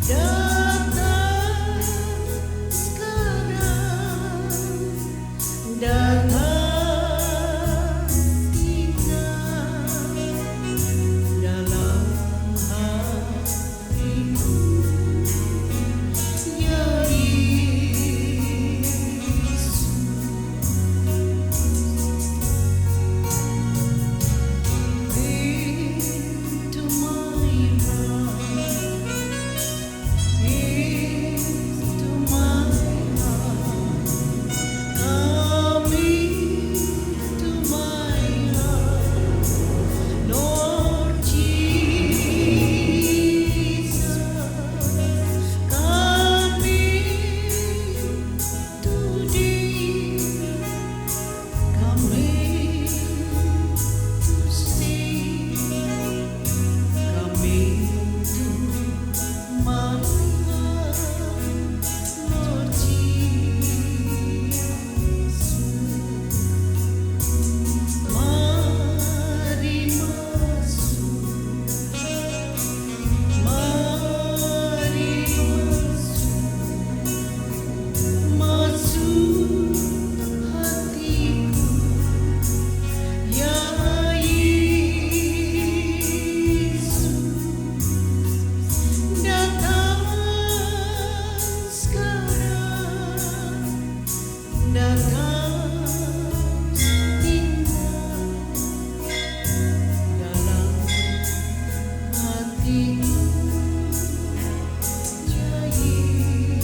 Datang sekarang, datang tinggal dalam hatiku, ya Yesus. Into my heart, into my heart, come into my heart, Lord Jesus, come in today, come in to stay, come into my heart, Lord Jesus. Mari masuk, mari masuk hatiku, ya Yesus. Datang sekarang, datang tinggal dalam hatiku, ya Yesus.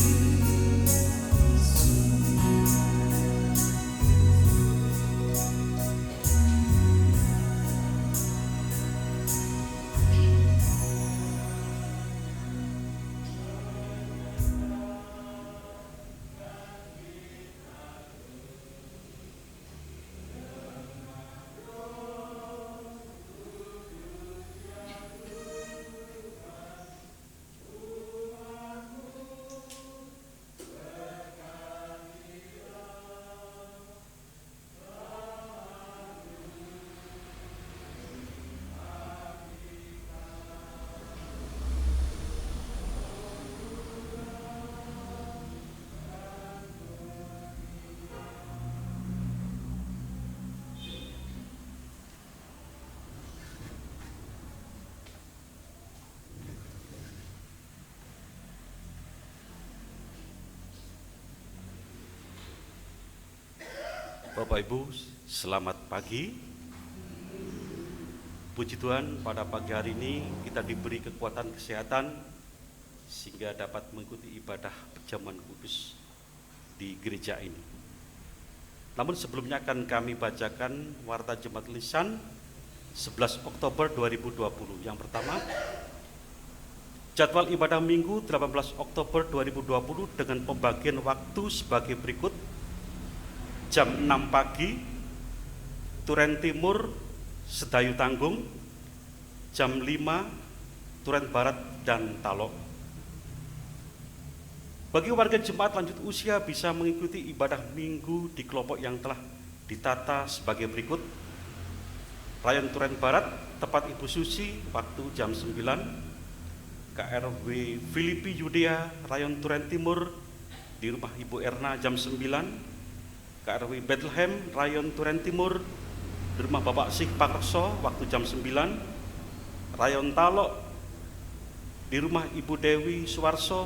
Bapak Ibu, selamat pagi. Puji Tuhan, pada pagi hari ini kita diberi kekuatan kesehatan sehingga dapat mengikuti ibadah perjamuan kudus di gereja ini. Namun sebelumnya akan kami bacakan Warta Jemaat Lisan 11 Oktober 2020. Yang pertama, jadwal ibadah Minggu 18 Oktober 2020 dengan pembagian waktu sebagai berikut. Jam 6 pagi, Turen Timur, Sedayu Tanggung. Jam 5, Turen Barat dan Talok. Bagi warga jemaat lanjut usia bisa mengikuti ibadah minggu di kelompok yang telah ditata sebagai berikut. Rayon Turen Barat, tepat Ibu Susi, waktu jam 9. KRW Filipi Yudea, Rayon Turen Timur, di rumah Ibu Erna jam 9. KRW Bethlehem, Rayon Turen Timur, di rumah Bapak Sih Pakerso, waktu jam 9. Rayon Talok, di rumah Ibu Dewi Suwarso,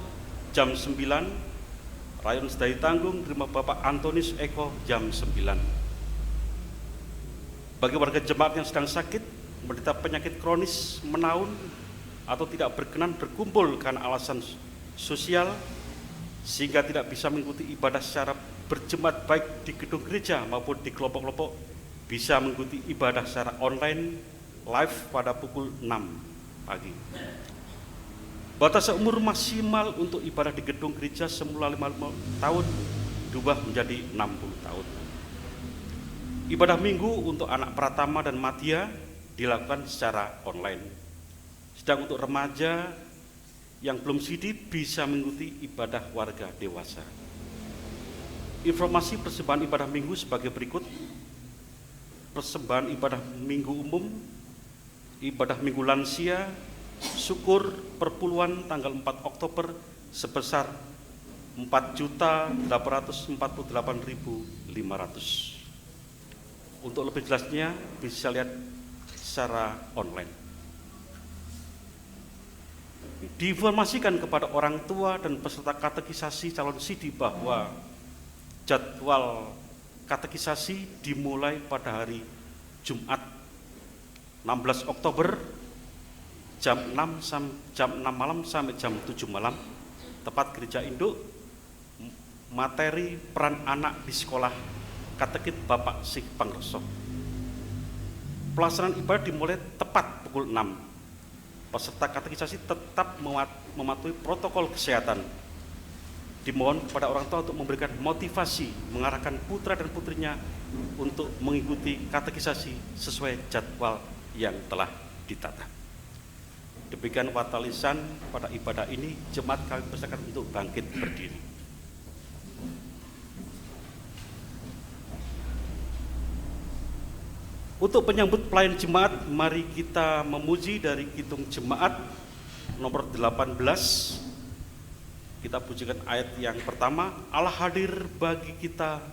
jam 9. Rayon Sedayu Tanggung, di rumah Bapak Antonis Eko, jam 9. Bagi warga jemaat yang sedang sakit, menderita penyakit kronis, menaun, atau tidak berkenan berkumpul karena alasan sosial, sehingga tidak bisa mengikuti ibadah secara berjemaat baik di gedung gereja maupun di kelompok-kelompok, bisa mengikuti ibadah secara online live pada pukul 6 pagi. Batas umur maksimal untuk ibadah di gedung gereja semula 50 tahun diubah menjadi 60 tahun. Ibadah minggu untuk anak pratama dan madya dilakukan secara online. Sedang untuk remaja yang belum sidi bisa mengikuti ibadah warga dewasa. Informasi persembahan ibadah minggu sebagai berikut. Persembahan ibadah minggu umum, ibadah minggu lansia, syukur perpuluhan tanggal 4 Oktober sebesar 4.848.500. Untuk lebih jelasnya bisa lihat secara online. Diinformasikan kepada orang tua dan peserta katekisasi calon sidi bahwa jadwal katekisasi dimulai pada hari Jumat 16 Oktober jam 6 malam sampai jam 7 malam, tepat Gereja Induk, materi peran anak di sekolah Katekit Bapak Sig Pangreso. Pelaksanaan ibadah dimulai tepat pukul 6. Peserta katekisasi tetap mematuhi protokol kesehatan. Dimohon kepada orang tua untuk memberikan motivasi mengarahkan putra dan putrinya untuk mengikuti katekisasi sesuai jadwal yang telah ditata. Demikian watalisan pada ibadah ini, jemaat kami persilakan untuk bangkit berdiri. Untuk penyambut pelayan jemaat, mari kita memuji dari Kidung Jemaat nomor 18. Kita pujikan ayat yang pertama, Allah hadir bagi kita,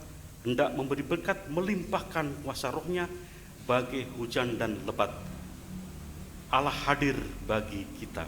hendak memberi berkat, melimpahkan kuasa rohnya bagi hujan dan lebat. Allah hadir bagi kita.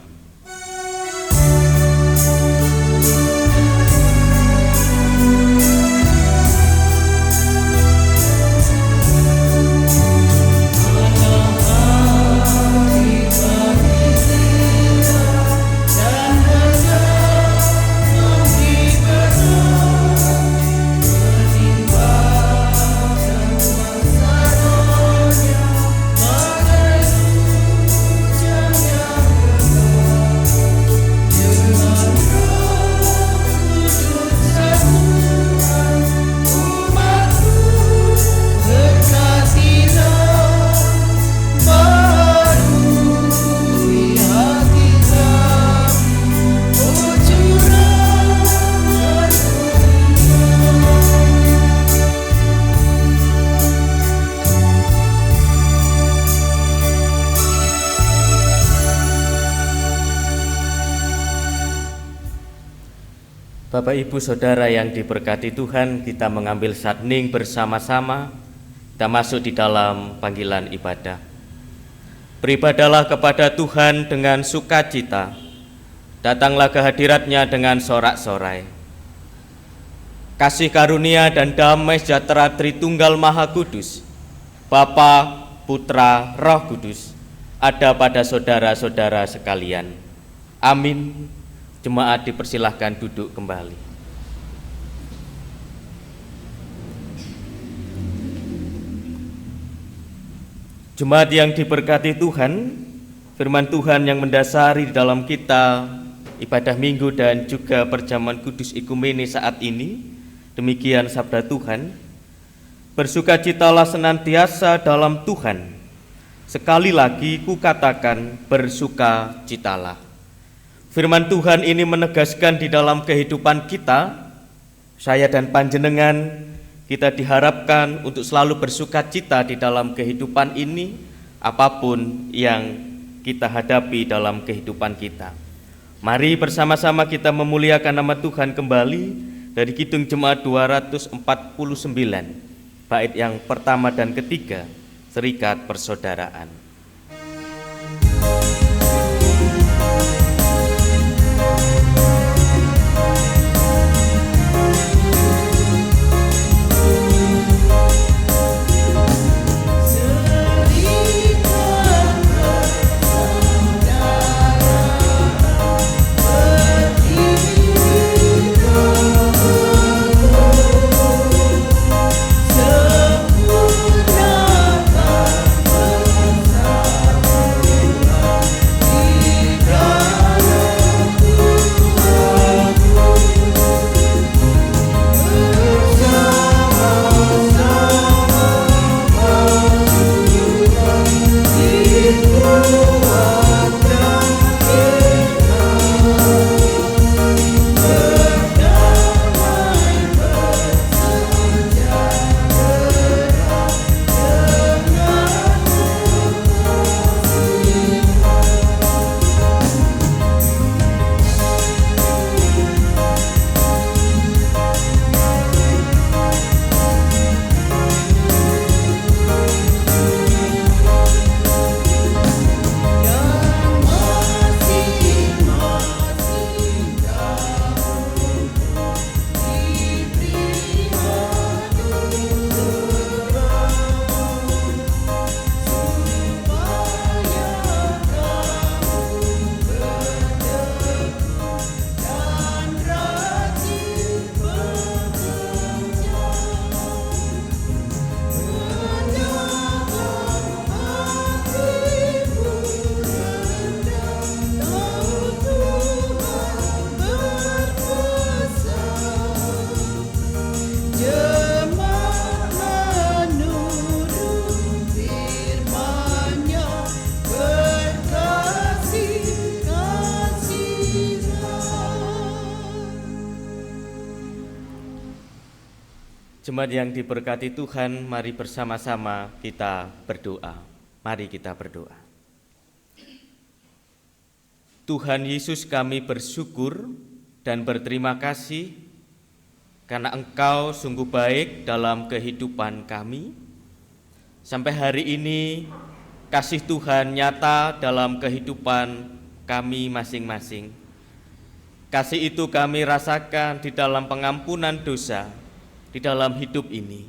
Bapak Ibu Saudara yang diberkati Tuhan, kita mengambil saat hening bersama-sama. Kita masuk di dalam panggilan ibadah. Beribadahlah kepada Tuhan dengan sukacita, datanglah ke hadirat-Nya dengan sorak-sorai. Kasih karunia dan damai sejahtera Tritunggal Maha Kudus, Bapa, Putra, Roh Kudus, ada pada saudara-saudara sekalian. Amin. Jemaat dipersilahkan duduk kembali. Jemaat yang diberkati Tuhan, firman Tuhan yang mendasari dalam kita ibadah minggu dan juga perjamuan kudus ikumene saat ini, demikian sabda Tuhan. Bersukacitalah senantiasa dalam Tuhan. Sekali lagi kukatakan, bersukacitalah. Firman Tuhan ini menegaskan di dalam kehidupan kita, saya dan panjenengan, kita diharapkan untuk selalu bersukacita di dalam kehidupan ini, apapun yang kita hadapi dalam kehidupan kita. Mari bersama-sama kita memuliakan nama Tuhan kembali dari Kidung Jemaat 249, bait yang pertama dan ketiga, Serikat Persaudaraan. Sempurnakan Jemaat yang diberkati Tuhan, mari bersama-sama kita berdoa. Mari kita berdoa. Tuhan Yesus, kami bersyukur dan berterima kasih karena Engkau sungguh baik dalam kehidupan kami. Sampai hari ini kasih Tuhan nyata dalam kehidupan kami masing-masing. Kasih itu kami rasakan di dalam pengampunan dosa, di dalam hidup ini.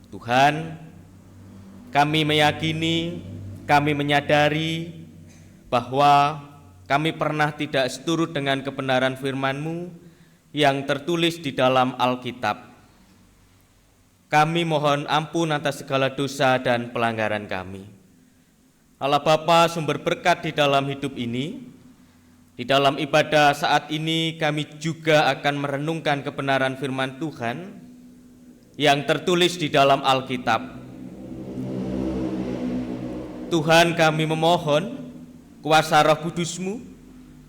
Tuhan, kami meyakini, kami menyadari bahwa kami pernah tidak seturut dengan kebenaran firman-Mu yang tertulis di dalam Alkitab. Kami mohon ampun atas segala dosa dan pelanggaran kami. Allah Bapa, sumber berkat di dalam hidup ini, di dalam ibadah saat ini kami juga akan merenungkan kebenaran firman Tuhan yang tertulis di dalam Alkitab. Tuhan, kami memohon kuasa Roh Kudus-Mu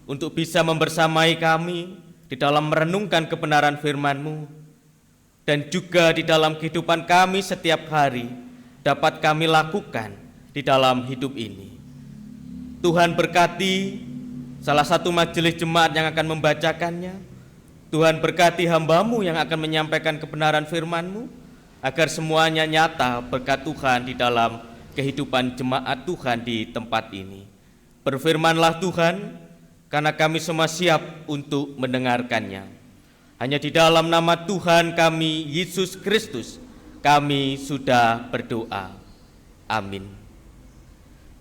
untuk bisa membersamai kami di dalam merenungkan kebenaran firman-Mu, dan juga di dalam kehidupan kami setiap hari dapat kami lakukan di dalam hidup ini. Tuhan berkati salah satu majelis jemaat yang akan membacakannya. Tuhan berkati hamba-Mu yang akan menyampaikan kebenaran firman-Mu, agar semuanya nyata berkat Tuhan di dalam kehidupan jemaat Tuhan di tempat ini. Berfirmanlah Tuhan, karena kami semua siap untuk mendengarkannya. Hanya di dalam nama Tuhan kami, Yesus Kristus, kami sudah berdoa. Amin.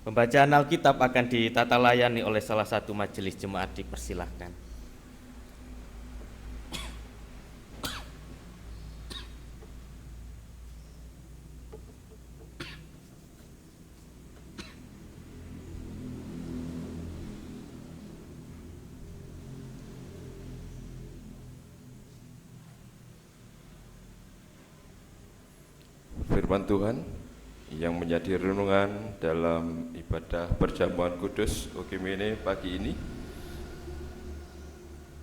Pembacaan Alkitab akan ditata layani oleh salah satu majelis jemaat, dipersilahkan. Firman Tuhan yang menjadi renungan dalam ibadah perjamuan kudus Ukimene pagi ini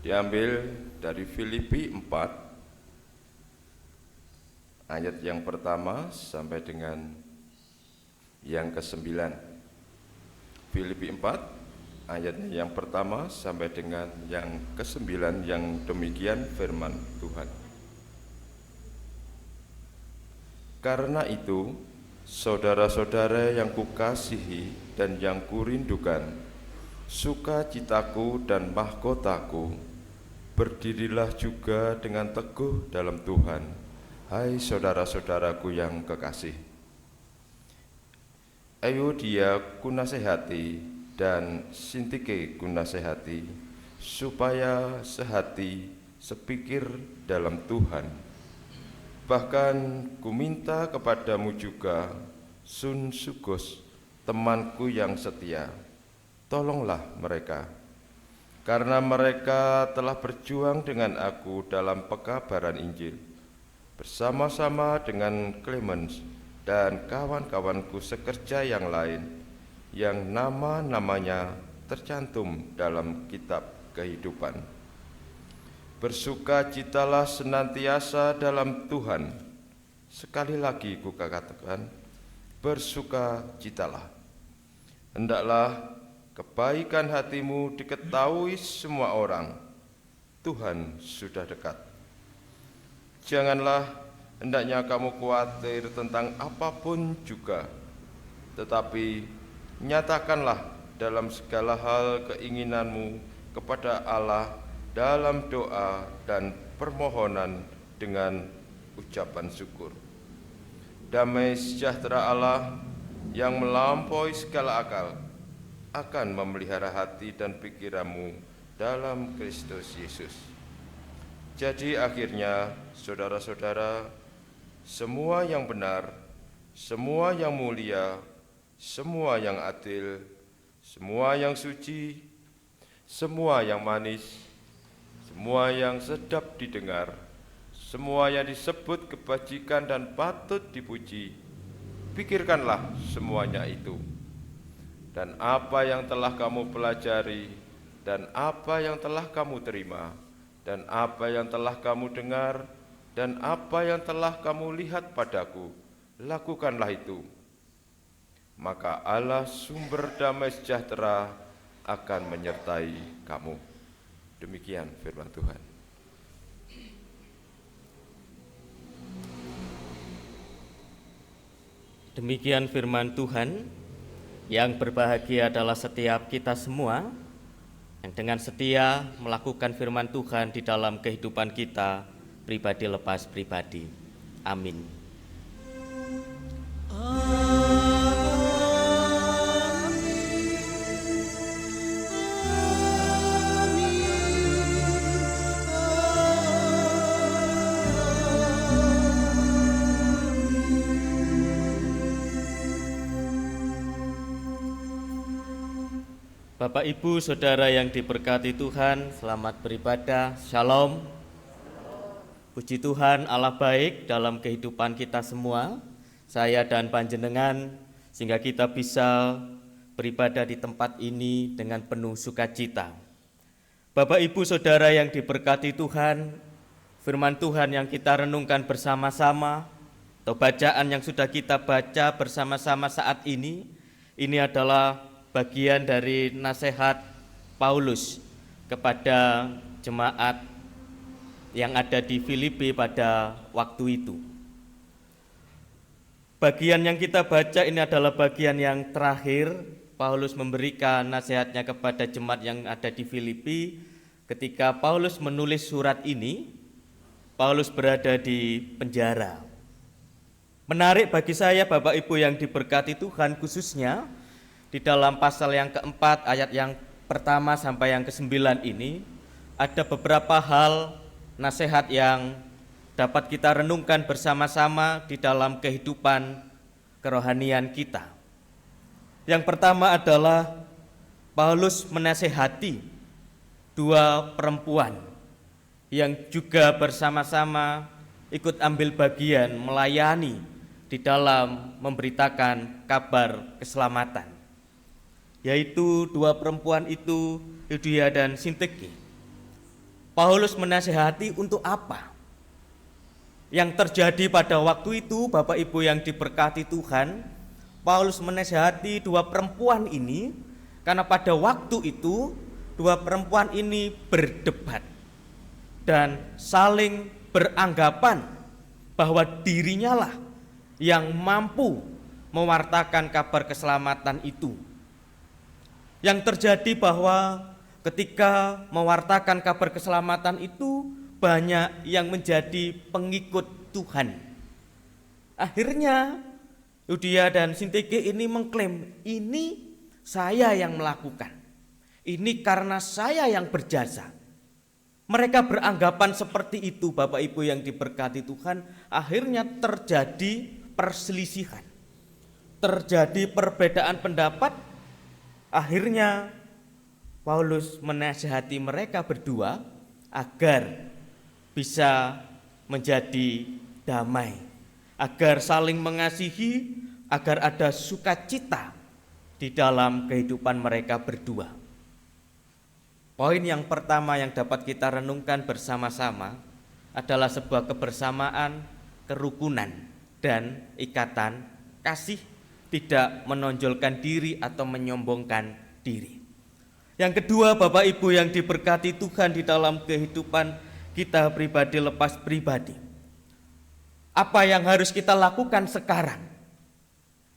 diambil dari Filipi 4 ayat yang pertama sampai dengan yang ke-9. Filipi 4 ayatnya yang pertama sampai dengan yang ke-9, yang demikian firman Tuhan. Karena itu, saudara-saudara yang kukasihi dan yang kurindukan, sukacitaku dan mahkotaku, berdirilah juga dengan teguh dalam Tuhan, hai saudara-saudaraku yang kekasih. Euodia kunasehati dan Sintike kunasehati, supaya sehati sepikir dalam Tuhan. Bahkan kuminta kepadamu juga, Sunsugus, temanku yang setia, tolonglah mereka, karena mereka telah berjuang dengan aku dalam pekabaran Injil, bersama-sama dengan Clemens dan kawan-kawanku sekerja yang lain, yang nama-namanya tercantum dalam kitab kehidupan. Bersukacitalah senantiasa dalam Tuhan. Sekali lagi kukatakan, bersukacitalah. Hendaklah kebaikan hatimu diketahui semua orang. Tuhan sudah dekat. Janganlah hendaknya kamu khawatir tentang apapun juga, tetapi nyatakanlah dalam segala hal keinginanmu kepada Allah dalam doa dan permohonan dengan ucapan syukur. Damai sejahtera Allah yang melampaui segala akal akan memelihara hati dan pikiranmu dalam Kristus Yesus. Jadi akhirnya, saudara-saudara, semua yang benar, semua yang mulia, semua yang adil, semua yang suci, semua yang manis, semua yang sedap didengar, semua yang disebut kebajikan dan patut dipuji, pikirkanlah semuanya itu. Dan apa yang telah kamu pelajari, dan apa yang telah kamu terima, dan apa yang telah kamu dengar, dan apa yang telah kamu lihat padaku, lakukanlah itu. Maka Allah sumber damai sejahtera akan menyertai kamu. Demikian firman Tuhan. Demikian firman Tuhan. Yang berbahagia adalah setiap kita semua yang dengan setia melakukan firman Tuhan di dalam kehidupan kita pribadi lepas pribadi. Amin. Bapak, Ibu, Saudara yang diberkati Tuhan, selamat beribadah. Shalom. Puji Tuhan, Allah baik dalam kehidupan kita semua, saya dan panjenengan, sehingga kita bisa beribadah di tempat ini dengan penuh sukacita. Bapak, Ibu, Saudara yang diberkati Tuhan, firman Tuhan yang kita renungkan bersama-sama, atau bacaan yang sudah kita baca bersama-sama saat ini adalah bagian dari nasihat Paulus kepada jemaat yang ada di Filipi pada waktu itu. Bagian yang kita baca ini adalah bagian yang terakhir Paulus memberikan nasihatnya kepada jemaat yang ada di Filipi. Ketika Paulus menulis surat ini, Paulus berada di penjara. Menarik bagi saya, Bapak Ibu yang diberkati Tuhan, khususnya di dalam pasal yang keempat, ayat yang pertama sampai yang ke-9 ini, ada beberapa hal nasihat yang dapat kita renungkan bersama-sama di dalam kehidupan kerohanian kita. Yang pertama adalah Paulus menasihati dua perempuan yang juga bersama-sama ikut ambil bagian melayani di dalam memberitakan kabar keselamatan, yaitu dua perempuan itu, Yudia dan Sintike. Paulus menasihati untuk apa? Yang terjadi pada waktu itu, Bapak Ibu yang diberkati Tuhan, Paulus menasihati dua perempuan ini karena pada waktu itu dua perempuan ini berdebat dan saling beranggapan bahwa dirinya lah yang mampu mewartakan kabar keselamatan itu. Yang terjadi bahwa ketika mewartakan kabar keselamatan itu, banyak yang menjadi pengikut Tuhan. Akhirnya Yudia dan Sintike ini mengklaim, ini saya yang melakukan, ini karena saya yang berjasa. Mereka beranggapan seperti itu, Bapak Ibu yang diberkati Tuhan. Akhirnya terjadi perselisihan, terjadi perbedaan pendapat. Akhirnya Paulus menasihati mereka berdua agar bisa menjadi damai, agar saling mengasihi, agar ada sukacita di dalam kehidupan mereka berdua. Poin yang pertama yang dapat kita renungkan bersama-sama adalah sebuah kebersamaan, kerukunan, dan ikatan kasih, tidak menonjolkan diri atau menyombongkan diri. Yang kedua, Bapak Ibu yang diberkati Tuhan, di dalam kehidupan kita pribadi lepas pribadi, apa yang harus kita lakukan sekarang?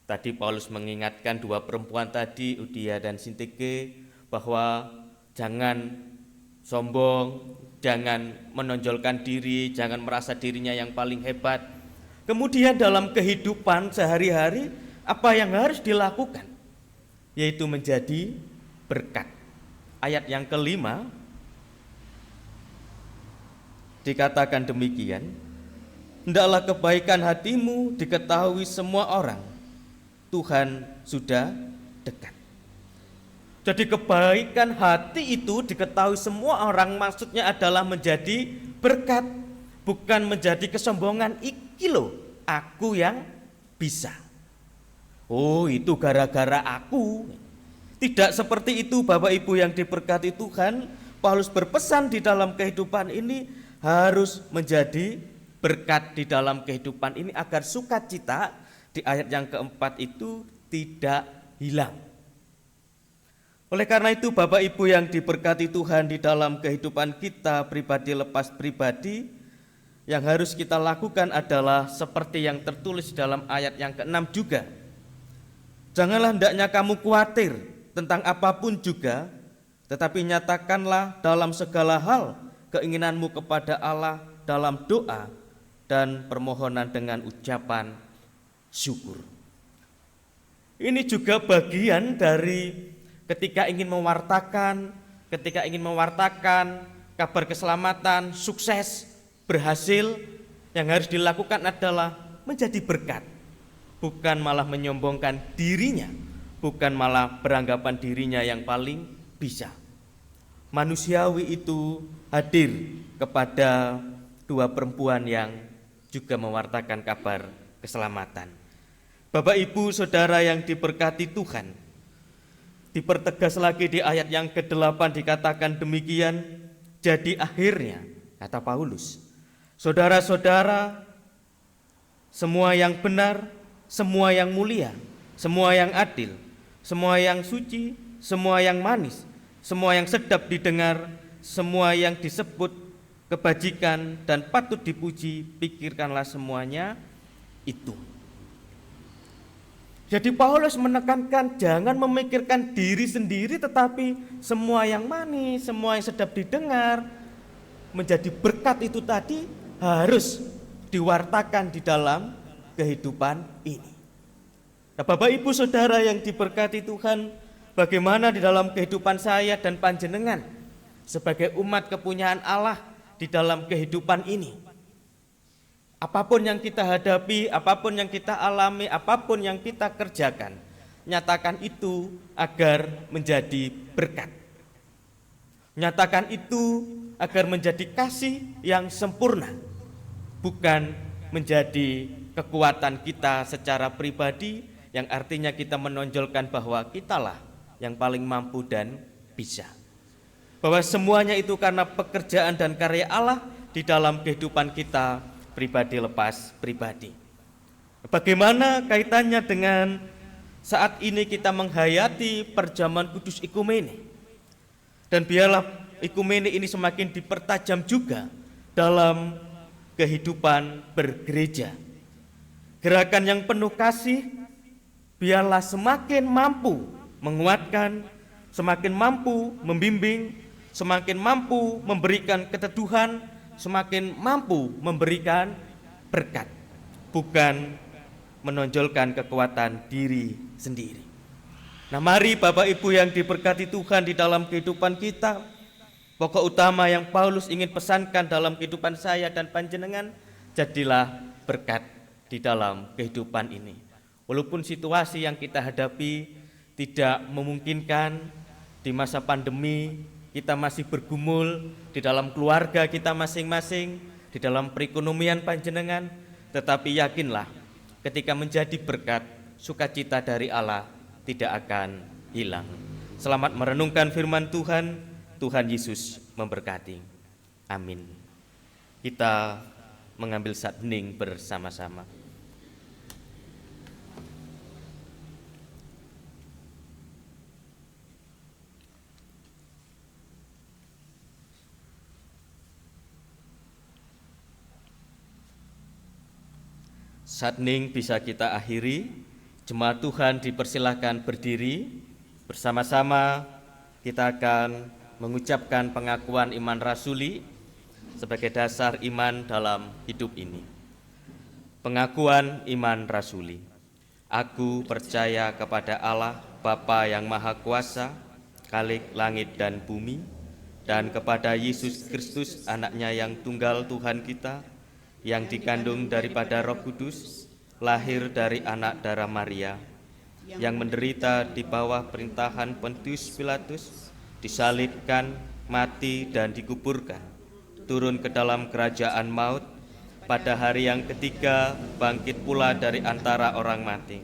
Tadi Paulus mengingatkan dua perempuan tadi, Yudia dan Sintike, bahwa jangan sombong, jangan menonjolkan diri, jangan merasa dirinya yang paling hebat. Kemudian dalam kehidupan sehari-hari, apa yang harus dilakukan? Yaitu menjadi berkat. Ayat yang kelima dikatakan demikian, hendaklah kebaikan hatimu diketahui semua orang, Tuhan sudah dekat. Jadi kebaikan hati itu diketahui semua orang, maksudnya adalah menjadi berkat, bukan menjadi kesombongan. Iki loh, aku yang bisa. Oh, itu gara-gara aku. Tidak seperti itu, Bapak Ibu yang diberkati Tuhan. Paulus berpesan di dalam kehidupan ini harus menjadi berkat di dalam kehidupan ini agar sukacita di ayat yang keempat itu tidak hilang. Oleh karena itu Bapak Ibu yang diberkati Tuhan, di dalam kehidupan kita pribadi lepas pribadi, yang harus kita lakukan adalah seperti yang tertulis dalam ayat yang ke-6 juga. Janganlah hendaknya kamu khawatir tentang apapun juga, tetapi nyatakanlah dalam segala hal keinginanmu kepada Allah dalam doa dan permohonan dengan ucapan syukur. Ini juga bagian dari ketika ingin mewartakan kabar keselamatan, sukses, berhasil, yang harus dilakukan adalah menjadi berkat, bukan malah menyombongkan dirinya, bukan malah beranggapan dirinya yang paling bisa. Manusiawi itu hadir kepada dua perempuan yang juga mewartakan kabar keselamatan. Bapak Ibu Saudara yang diberkati Tuhan, dipertegas lagi di ayat yang ke-8 dikatakan demikian, jadi akhirnya, kata Paulus, saudara-saudara, semua yang benar, semua yang mulia, semua yang adil, semua yang suci, semua yang manis, semua yang sedap didengar, semua yang disebut kebajikan dan patut dipuji, pikirkanlah semuanya itu. Jadi Paulus menekankan jangan memikirkan diri sendiri, tetapi semua yang manis, semua yang sedap didengar, menjadi berkat itu tadi harus diwartakan di dalam kehidupan ini. Nah, Bapak Ibu Saudara yang diberkati Tuhan, bagaimana di dalam kehidupan saya dan panjenengan sebagai umat kepunyaan Allah di dalam kehidupan ini? Apapun yang kita hadapi, apapun yang kita alami, apapun yang kita kerjakan, nyatakan itu agar menjadi berkat. Nyatakan itu agar menjadi kasih yang sempurna, bukan menjadi kekuatan kita secara pribadi, yang artinya kita menonjolkan bahwa kitalah yang paling mampu dan bisa. Bahwa semuanya itu karena pekerjaan dan karya Allah di dalam kehidupan kita pribadi lepas pribadi. Bagaimana kaitannya dengan saat ini kita menghayati perjamuan kudus ekumene? Dan biarlah ekumene ini semakin dipertajam juga dalam kehidupan bergereja. Gerakan yang penuh kasih biarlah semakin mampu menguatkan, semakin mampu membimbing, semakin mampu memberikan keteduhan, semakin mampu memberikan berkat, bukan menonjolkan kekuatan diri sendiri. Nah, mari Bapak Ibu yang diberkati Tuhan, di dalam kehidupan kita, pokok utama yang Paulus ingin pesankan dalam kehidupan saya dan panjenengan, jadilah berkat di dalam kehidupan ini. Walaupun situasi yang kita hadapi tidak memungkinkan, di masa pandemi kita masih bergumul di dalam keluarga kita masing-masing, di dalam perekonomian panjenengan, tetapi yakinlah ketika menjadi berkat, sukacita dari Allah tidak akan hilang. Selamat merenungkan firman Tuhan. Tuhan Yesus memberkati. Amin. Kita mengambil saat hening bersama-sama. Saat hening bisa kita akhiri. Jemaat Tuhan dipersilahkan berdiri. Bersama-sama kita akan mengucapkan pengakuan iman rasuli sebagai dasar iman dalam hidup ini. Pengakuan iman rasuli. Aku percaya kepada Allah Bapa yang Maha Kuasa, Khalik langit dan bumi, dan kepada Yesus Kristus, anaknya yang tunggal Tuhan kita, yang dikandung daripada Roh Kudus, lahir dari anak darah Maria, yang menderita di bawah perintahan Pontius Pilatus, disalibkan, mati dan dikuburkan, turun ke dalam kerajaan maut, pada hari yang ketiga bangkit pula dari antara orang mati,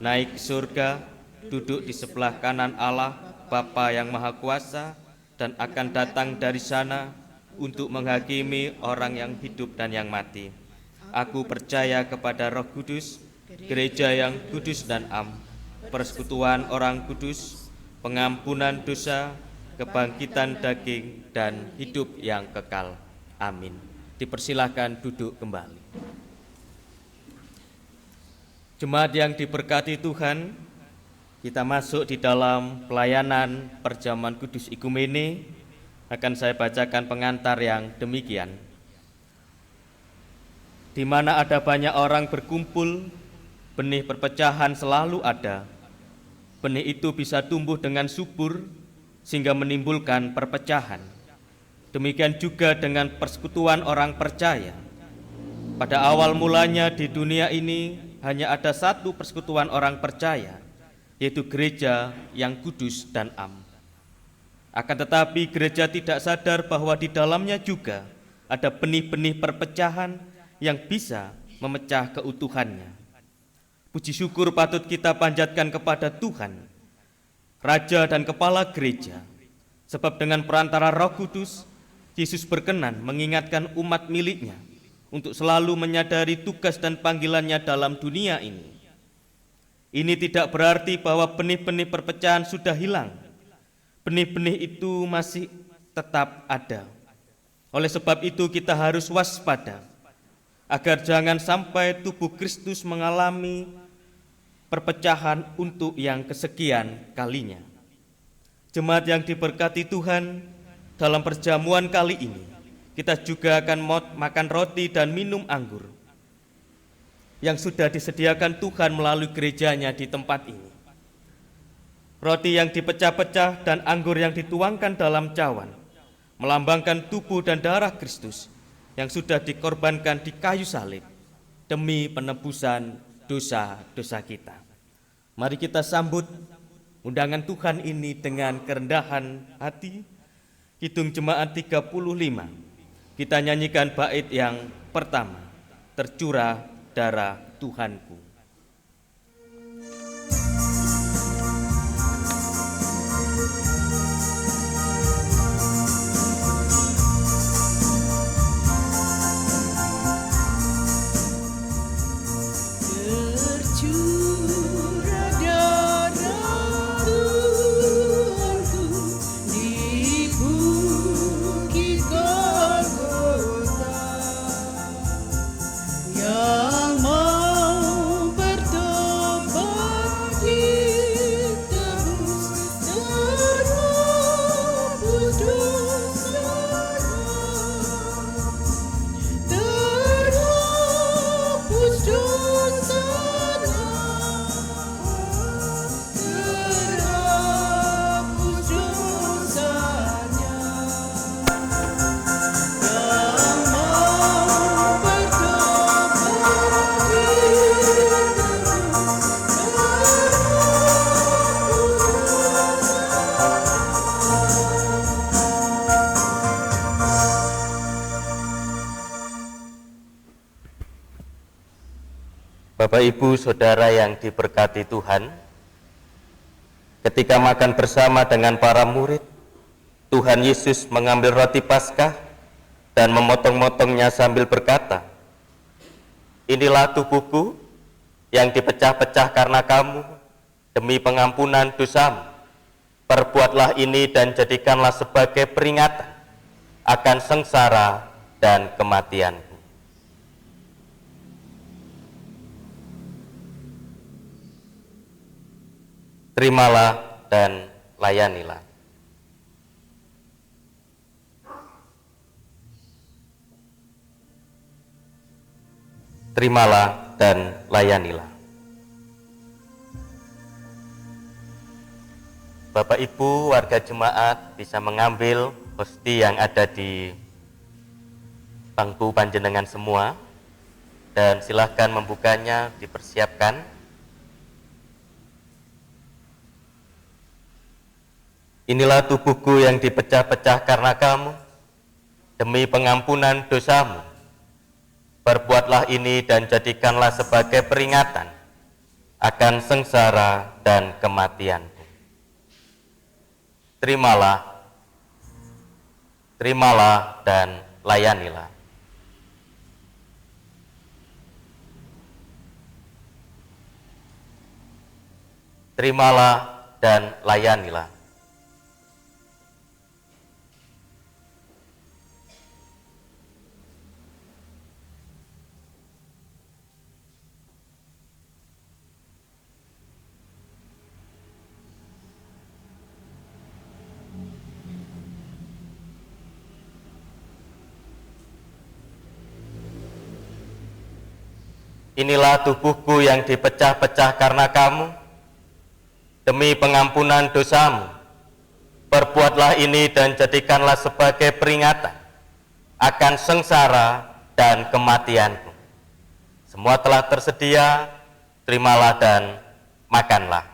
naik ke surga, duduk di sebelah kanan Allah Bapa yang Maha Kuasa, dan akan datang dari sana untuk menghakimi orang yang hidup dan yang mati. Aku percaya kepada Roh Kudus, gereja yang kudus dan am, persekutuan orang kudus, pengampunan dosa, kebangkitan daging, dan hidup yang kekal. Amin. Dipersilahkan duduk kembali. Jemaat yang diberkati Tuhan, kita masuk di dalam pelayanan perjamuan kudus Ikumene. Akan saya bacakan pengantar yang demikian. Di mana ada banyak orang berkumpul, benih perpecahan selalu ada. Benih itu bisa tumbuh dengan subur sehingga menimbulkan perpecahan. Demikian juga dengan persekutuan orang percaya. Pada awal mulanya di dunia ini hanya ada satu persekutuan orang percaya, yaitu gereja yang kudus dan am. Akan tetapi gereja tidak sadar bahwa di dalamnya juga ada benih-benih perpecahan yang bisa memecah keutuhannya. Puji syukur patut kita panjatkan kepada Tuhan, Raja dan Kepala Gereja, sebab dengan perantara Roh Kudus, Yesus berkenan mengingatkan umat miliknya untuk selalu menyadari tugas dan panggilannya dalam dunia ini. Ini tidak berarti bahwa benih-benih perpecahan sudah hilang. Benih-benih itu masih tetap ada. Oleh sebab itu kita harus waspada, agar jangan sampai tubuh Kristus mengalami perpecahan untuk yang kesekian kalinya. Jemaat yang diberkati Tuhan, dalam perjamuan kali ini, kita juga akan makan roti dan minum anggur yang sudah disediakan Tuhan melalui gerejanya di tempat ini. Roti yang dipecah-pecah dan anggur yang dituangkan dalam cawan melambangkan tubuh dan darah Kristus yang sudah dikorbankan di kayu salib demi penebusan dosa-dosa kita. Mari kita sambut undangan Tuhan ini dengan kerendahan hati. Kidung Jemaat 35. Kita nyanyikan bait yang pertama, Tercurah Darah Tuhanku. Tercurah darah Tuhanku di bukit Golgota, yang mau bertobat ditebus terhapus dosanya, terhapus dosanya, terhapus dosanya. Yang mau bertobat Bapak, Ibu, Saudara yang diberkati Tuhan, ketika makan bersama dengan para murid, Tuhan Yesus mengambil roti Paskah dan memotong-motongnya sambil berkata, "Inilah tubuhku yang dipecah-pecah karena kamu demi pengampunan dosamu. Perbuatlah ini dan jadikanlah sebagai peringatan akan sengsara dan kematianku." Terimalah dan layanilah. Terimalah dan layanilah. Bapak Ibu, warga jemaat bisa mengambil hosti yang ada di bangku panjenengan semua, dan silahkan membukanya, dipersiapkan. Inilah tubuhku yang dipecah-pecah karena kamu, demi pengampunan dosamu. Perbuatlah ini dan jadikanlah sebagai peringatan akan sengsara dan kematianku. Terimalah, terimalah dan layanilah. terimalah dan layanilah. Inilah tubuhku yang dipecah-pecah karena kamu, demi pengampunan dosamu. Perbuatlah ini dan jadikanlah sebagai peringatan akan sengsara dan kematianku. Semua telah tersedia, terimalah dan makanlah.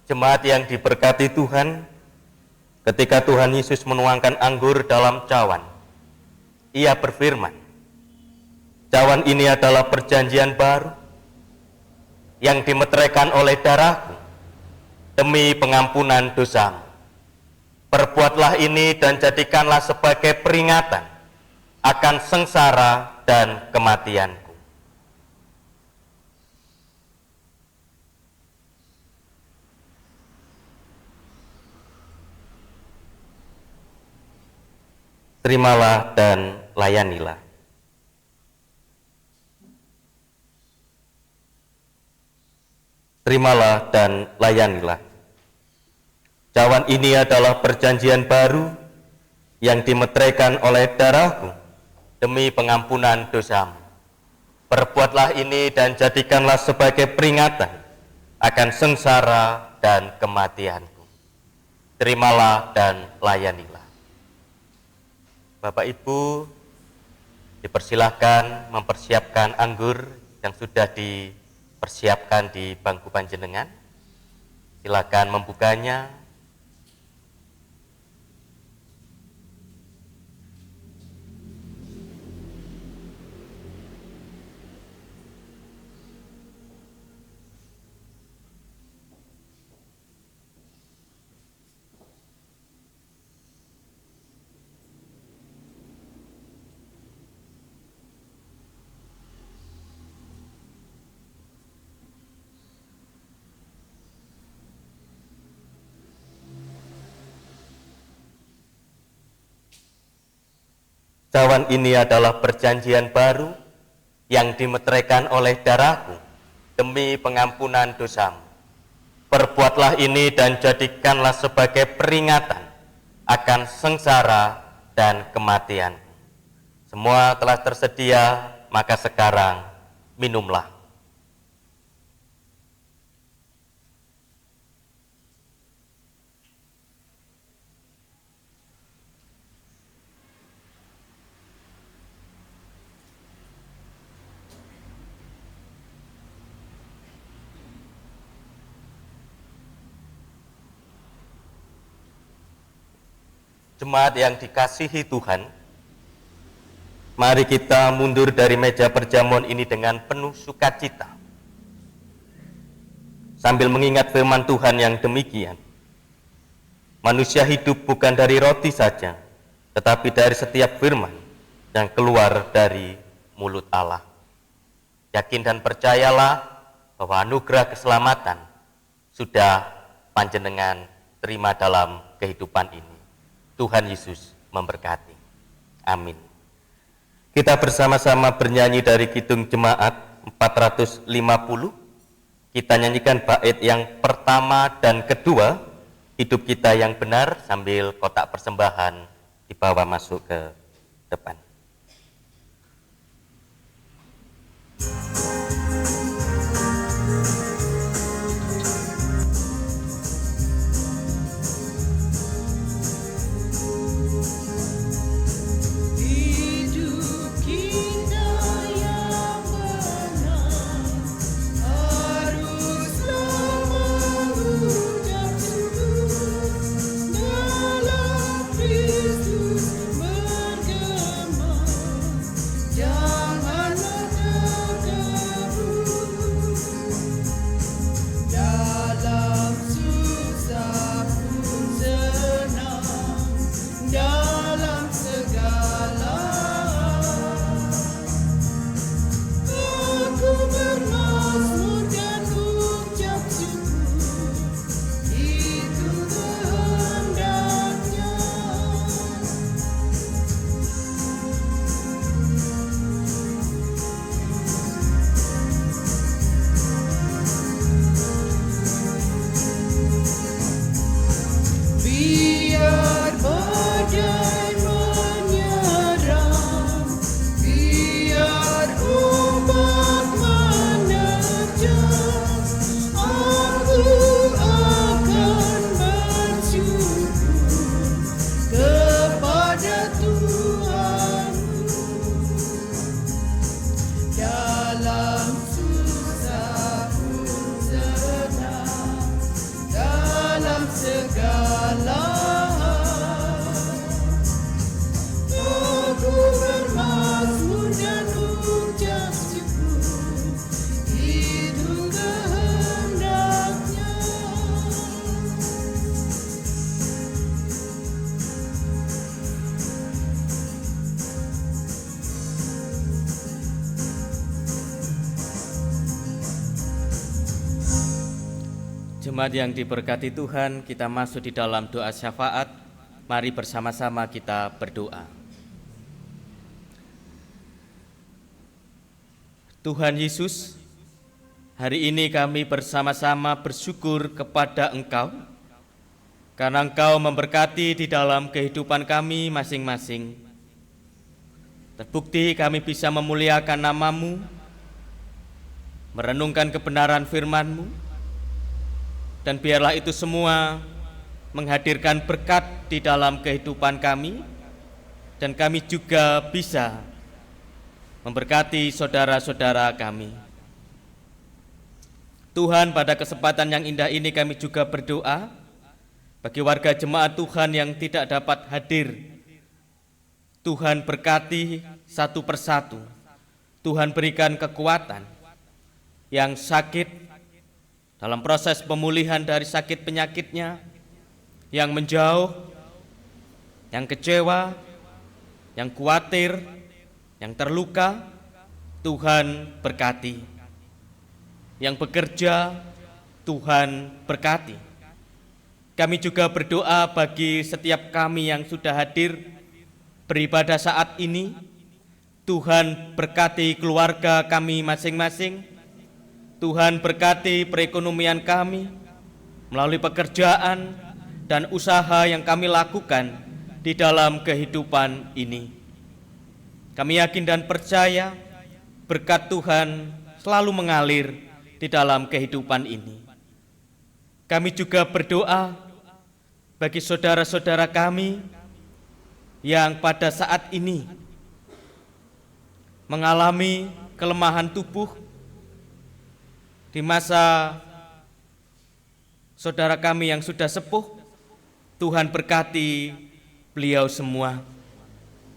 Jemaat yang diberkati Tuhan, ketika Tuhan Yesus menuangkan anggur dalam cawan, Ia berfirman, "Cawan ini adalah perjanjian baru yang dimeteraikan oleh darahku demi pengampunan dosamu. Perbuatlah ini dan jadikanlah sebagai peringatan akan sengsara dan kematianku." Terimalah dan layanilah. Terimalah dan layanilah. Cawan ini adalah perjanjian baru yang dimeteraikan oleh darahku demi pengampunan dosamu. Perbuatlah ini dan jadikanlah sebagai peringatan akan sengsara dan kematianku. Terimalah dan layanilah. Bapak Ibu, dipersilahkan mempersiapkan anggur yang sudah dipersiapkan di bangku panjenengan. Silakan membukanya. Cawan ini adalah perjanjian baru yang dimeteraikan oleh darahku demi pengampunan dosamu. Perbuatlah ini dan jadikanlah sebagai peringatan akan sengsara dan kematianku. Semua telah tersedia, maka sekarang minumlah. Jemaat yang dikasihi Tuhan, mari kita mundur dari meja perjamuan ini dengan penuh sukacita, sambil mengingat firman Tuhan yang demikian. Manusia hidup bukan dari roti saja, tetapi dari setiap firman yang keluar dari mulut Allah. Yakin dan percayalah bahwa anugerah keselamatan sudah panjenengan terima dalam kehidupan ini. Tuhan Yesus memberkati. Amin. Kita bersama-sama bernyanyi dari Kidung Jemaat 450. Kita nyanyikan bait yang pertama dan kedua hidup kita yang benar sambil kotak persembahan dibawa masuk ke depan. Hidup kita yang benar haruslah mengucap syukur dalam Kristus bergema. Janganlah terkabur dalam susah pun senang, dalam segala aku bermazmur dan ucap syukur, itu kehendaknya. Biar badai menyerang, biar ombak menerjang, aku akan bersyukur kepada Tuhanku. Dalam susah pun senang, dalam segala aku bermazmur dan ucap syukur, itu kehendaknya. Jemaat yang diberkati Tuhan, kita masuk di dalam doa syafaat. Mari bersama-sama kita berdoa. Tuhan Yesus, hari ini kami bersama-sama bersyukur kepada Engkau, karena Engkau memberkati di dalam kehidupan kami masing-masing. Terbukti kami bisa memuliakan nama-Mu, merenungkan kebenaran firman-Mu, dan biarlah itu semua menghadirkan berkat di dalam kehidupan kami, dan kami juga bisa memberkati saudara-saudara kami. Tuhan, pada kesempatan yang indah ini kami juga berdoa bagi warga jemaat Tuhan yang tidak dapat hadir. Tuhan berkati satu persatu. Tuhan berikan kekuatan yang sakit dalam proses pemulihan dari sakit penyakitnya, yang menjauh, yang kecewa, yang khawatir, yang terluka. Tuhan berkati. Yang bekerja, Tuhan berkati. Kami juga berdoa bagi setiap kami yang sudah hadir beribadah saat ini. Tuhan berkati keluarga kami masing-masing. Tuhan berkati perekonomian kami melalui pekerjaan dan usaha yang kami lakukan di dalam kehidupan ini. Kami yakin dan percaya berkat Tuhan selalu mengalir di dalam kehidupan ini. Kami juga berdoa bagi saudara-saudara kami yang pada saat ini mengalami kelemahan tubuh. Di masa saudara kami yang sudah sepuh, Tuhan berkati beliau semua.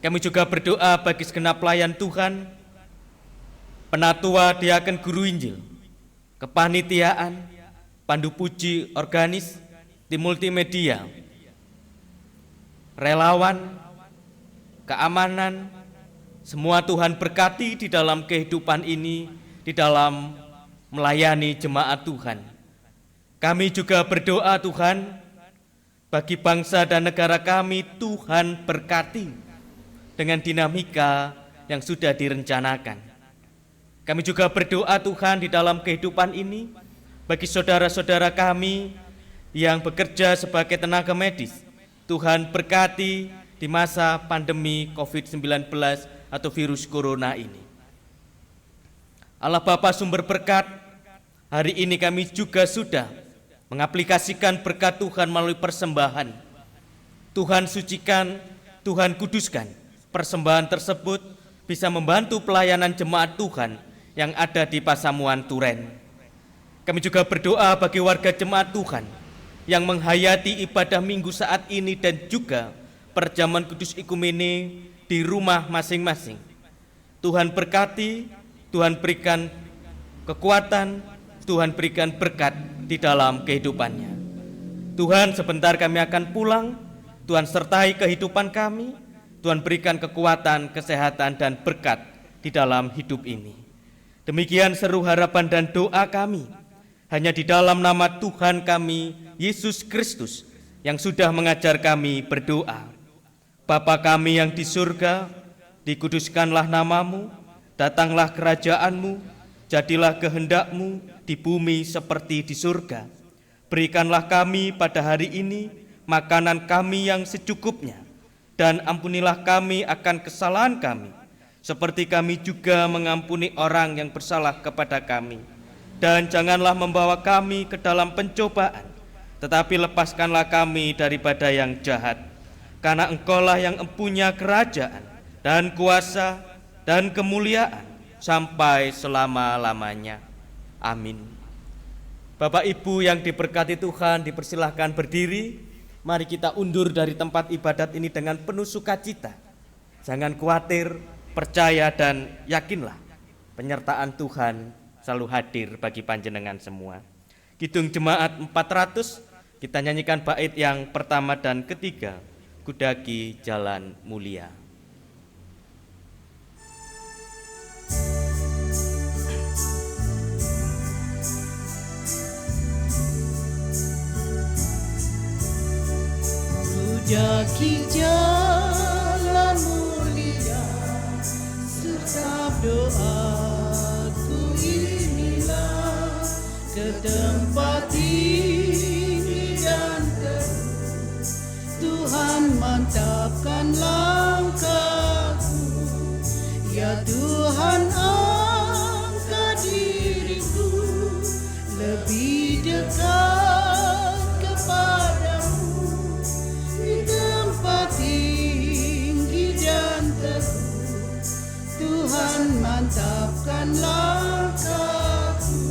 Kami juga berdoa bagi segenap pelayan Tuhan, penatua, diaken, guru Injil, kepanitiaan, pandu puji organis, tim multimedia, relawan, keamanan, semua Tuhan berkati di dalam kehidupan ini, di dalam melayani jemaat Tuhan. Kami juga berdoa Tuhan, bagi bangsa dan negara kami, Tuhan berkati dengan dinamika yang sudah direncanakan. Kami juga berdoa Tuhan di dalam kehidupan ini, bagi saudara-saudara kami yang bekerja sebagai tenaga medis. Tuhan berkati di masa pandemi COVID-19 atau virus corona ini. Allah Bapa sumber berkat, hari ini kami juga sudah mengaplikasikan berkat Tuhan melalui persembahan. Tuhan sucikan, Tuhan kuduskan. Persembahan tersebut bisa membantu pelayanan jemaat Tuhan yang ada di Pasamuan Turen. Kami juga berdoa bagi warga jemaat Tuhan yang menghayati ibadah minggu saat ini dan juga perjamuan kudus ikumene di rumah masing-masing. Tuhan berkati, Tuhan berikan kekuatan, Tuhan berikan berkat di dalam kehidupannya. Tuhan, sebentar kami akan pulang, Tuhan sertai kehidupan kami, Tuhan berikan kekuatan, kesehatan, dan berkat di dalam hidup ini. Demikian seru harapan dan doa kami, hanya di dalam nama Tuhan kami, Yesus Kristus, yang sudah mengajar kami berdoa. Bapa kami yang di surga, dikuduskanlah namamu, datanglah kerajaanmu, jadilah kehendak-Mu di bumi seperti di surga. Berikanlah kami pada hari ini makanan kami yang secukupnya, dan ampunilah kami akan kesalahan kami, seperti kami juga mengampuni orang yang bersalah kepada kami. Dan janganlah membawa kami ke dalam pencobaan, tetapi lepaskanlah kami daripada yang jahat. Karena Engkaulah yang empunya kerajaan dan kuasa dan kemuliaan sampai selama-lamanya. Amin. Bapak Ibu yang diberkati Tuhan, dipersilahkan berdiri. Mari kita undur dari tempat ibadat ini dengan penuh sukacita. Jangan khawatir, percaya dan yakinlah penyertaan Tuhan selalu hadir bagi panjenengan semua. Kidung Jemaat 400, kita nyanyikan bait yang pertama dan ketiga, Kudaki Jalan Mulia. Kudaki jalan mulia, serta doaku inilah, ke tempat tinggi dan teduh. Tuhan mantapkan langkahku, ya Tuhan angkat diriku lebih dekat kepadamu. Di tempat tinggi dan teduh, Tuhan mantapkan langkahku.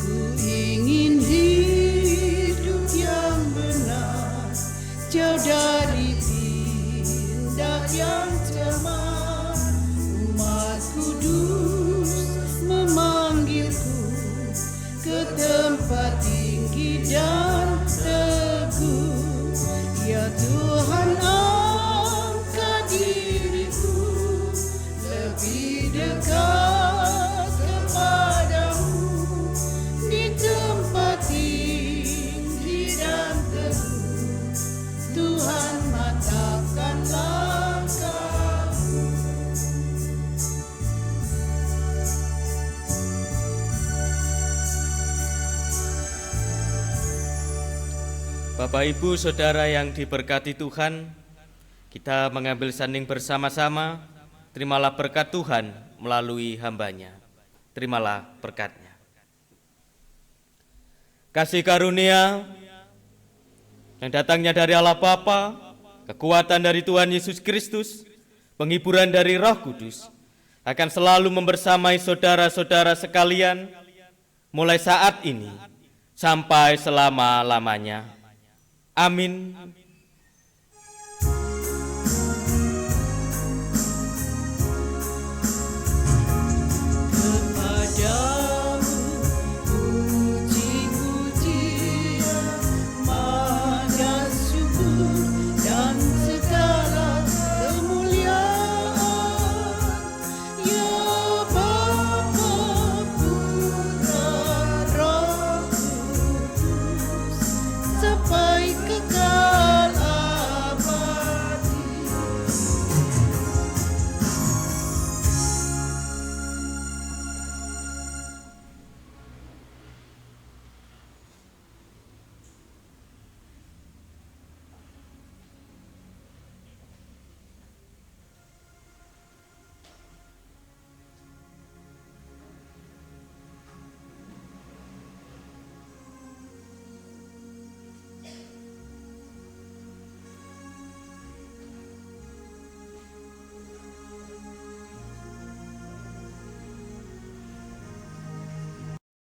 Ku ingin hidup yang benar, jauh dari tindak yang cemar. Umat kudus memanggilku ke tempat tinggi dan teguh. Ya Tuhan, angkat diriku lebih dekat kepadamu. Di tempat tinggi dan teguh, Tuhan mantapkan langkahku. Bapak Ibu Saudara yang diberkati Tuhan, kita mengambil sanding bersama-sama. Terimalah berkat Tuhan melalui hamba-Nya. Terimalah berkat-Nya. Kasih karunia yang datangnya dari Allah Bapa, kekuatan dari Tuhan Yesus Kristus, penghiburan dari Roh Kudus akan selalu membersamai saudara-saudara sekalian mulai saat ini sampai selama-lamanya. Amin.